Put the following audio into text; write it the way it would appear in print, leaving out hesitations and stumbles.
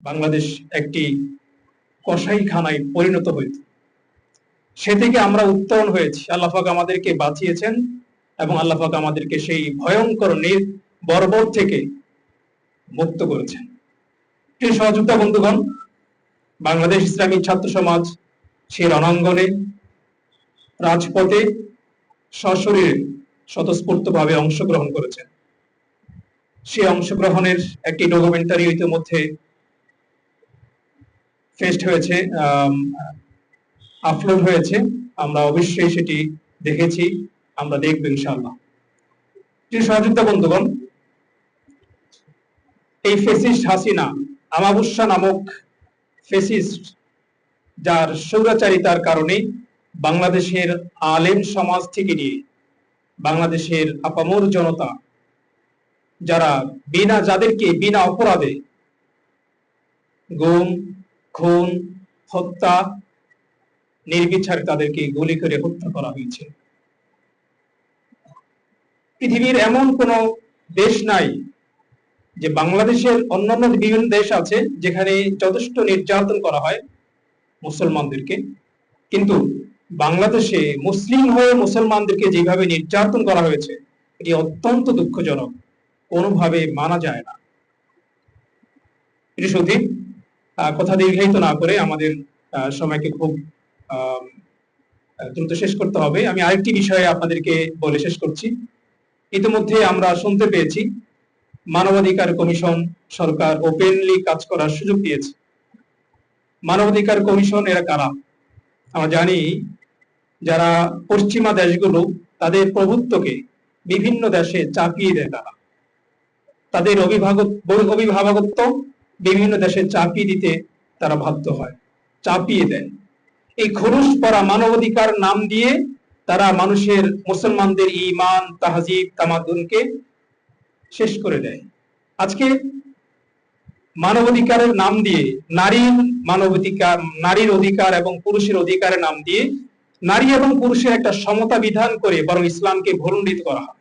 বাংলাদেশ একটি কসাইখানায় পরিণত হয়েছে। সে থেকে আমরা উত্তরণ হয়েছি। আল্লাহ পাক আমাদেরকে বাঁচিয়েছেন এবং আল্লাহ পাক আমাদেরকে সেই ভয়ঙ্কর বর্বর থেকে মুক্ত করেছেন। প্রিয় সহযোদ্ধা বন্ধুগণ, বাংলাদেশ ইসলামী ছাত্র সমাজ সে রণাঙ্গনে রাজপথে সশরীরে স্বতঃস্ফূর্তভাবে অংশগ্রহণ করেছেন। সে অংশগ্রহণের একটি ডকুমেন্টারি ইতিমধ্যে ফেস্ট হয়েছে, আপলোড হয়েছে। আমরা অবশ্যই সেটি দেখেছি, আমরা দেখব ইনশাআল্লাহ। যে সহযোদ্ধা বন্ধুগণ, এই ফেসিস্ট হাসিনা আমাবস্যা নামক ফেসিস্ট, যার স্বৈরাচারিতার কারণে বাংলাদেশের আলেম সমাজ থেকে নিয়ে বাংলাদেশের আপামর জনতা, যাদেরকে বিনা অপরাধে গুম, খুন, হত্যা, নির্বিচারে তাদেরকে গুলি করে হত্যা করা হয়েছে। পৃথিবীর এমন কোন দেশ নাই, যে বাংলাদেশের অন্যান্য বিভিন্ন দেশ আছে যেখানে যথেষ্ট নির্যাতন করা হয় মুসলমানদেরকে, কিন্তু বাংলাদেশে মুসলিম হয়ে মুসলমানদেরকে যেভাবে নির্যাতন করা হয়েছে এটি অত্যন্ত দুঃখজনক, কোনোভাবে মানা যায় না। এটি সত্যি। কথা দীর্ঘায়িত না করে আমাদের সময়কে খুব দ্রুত শেষ করতে হবে। আমি আরেকটি বিষয়ে আপনাদেরকে বলে শেষ করছি। ইতিমধ্যে আমরা শুনতে পেয়েছি মানবাধিকার কমিশন সরকার ওপেনলি কাজ করার সুযোগ দিয়েছে। মানবাধিকার কমিশন এরা কারা? আমরা জানি, যারা পশ্চিমা দেশগুলো তাদের প্রভুত্বকে বিভিন্ন দেশে চাপিয়ে দেয়, তাদের অভিভাবকত্ব বিভিন্ন দেশে চাপিয়ে দিতে তারা বাধ্য হয়, চাপিয়ে দেয়। এই খরুশ পরা মানবাধিকার নাম দিয়ে তারা মুসলমানদের ঈমান, তাহজিব, তামাদ্দুনকে শেষ করে দেয়। আজকে মানবাধিকারের নাম দিয়ে নারীর অধিকার এবং পুরুষের অধিকারের নাম দিয়ে নারী এবং পুরুষের একটা সমতা বিধান করে বরং ইসলামকে ভুলুণ্ঠিত করা হয়।